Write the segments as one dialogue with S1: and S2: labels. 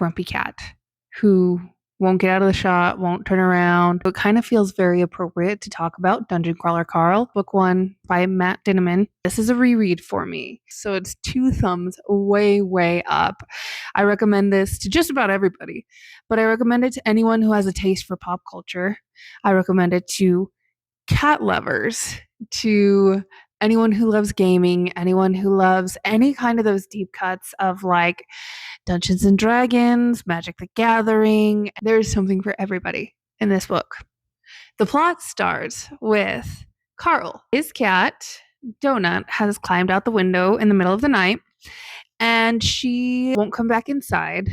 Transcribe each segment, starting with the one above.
S1: grumpy cat who won't get out of the shot, won't turn around. It kind of feels very appropriate to talk about Dungeon Crawler Carl, book 1 by Matt Dinneman. This is a reread for me, so it's 2 thumbs way, way up. I recommend this to just about everybody, but I recommend it to anyone who has a taste for pop culture. I recommend it to cat lovers, to anyone who loves gaming, anyone who loves any kind of those deep cuts of like Dungeons and Dragons, Magic the Gathering. There's something for everybody in this book. The plot starts with Carl. His cat, Donut, has climbed out the window in the middle of the night and she won't come back inside.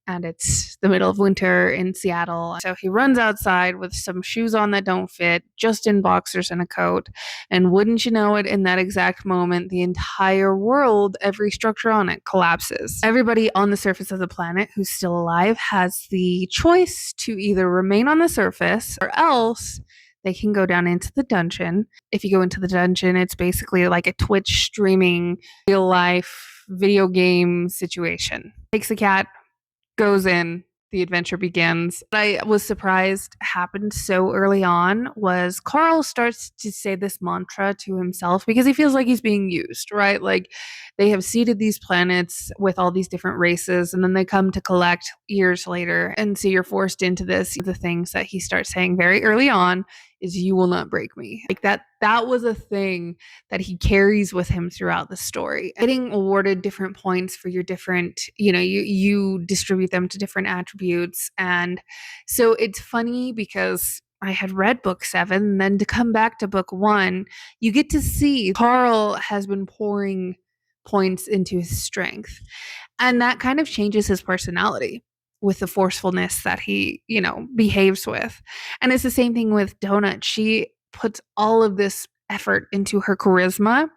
S1: And it's the middle of winter in Seattle. So he runs outside with some shoes on that don't fit, just in boxers and a coat. And wouldn't you know it, in that exact moment, the entire world, every structure on it collapses. Everybody on the surface of the planet who's still alive has the choice to either remain on the surface or else they can go down into the dungeon. If you go into the dungeon, it's basically like a Twitch streaming real life video game situation. Takes the cat, goes in, the adventure begins. What I was surprised happened so early on was Carl starts to say this mantra to himself because he feels like he's being used, right? Like they have seeded these planets with all these different races and then they come to collect years later. And so you're forced into this. The things that he starts saying very early on is you will not break me. Like that was a thing that he carries with him throughout the story. Getting awarded different points for your different, you distribute them to different attributes. And so it's funny because I had read book 7, and then to come back to book 1, you get to see Carl has been pouring points into his strength. And that kind of changes his personality with the forcefulness that he, behaves with. And it's the same thing with Donut. She puts all of this effort into her charisma.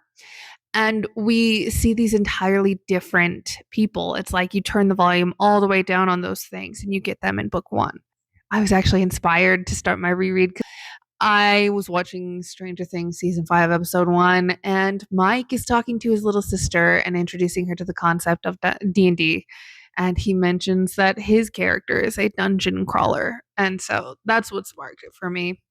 S1: And we see these entirely different people. It's like you turn the volume all the way down on those things and you get them in book 1. I was actually inspired to start my reread. I was watching Stranger Things season 5, episode 1, and Mike is talking to his little sister and introducing her to the concept of D&D. And he mentions that his character is a dungeon crawler. And so that's what sparked it for me.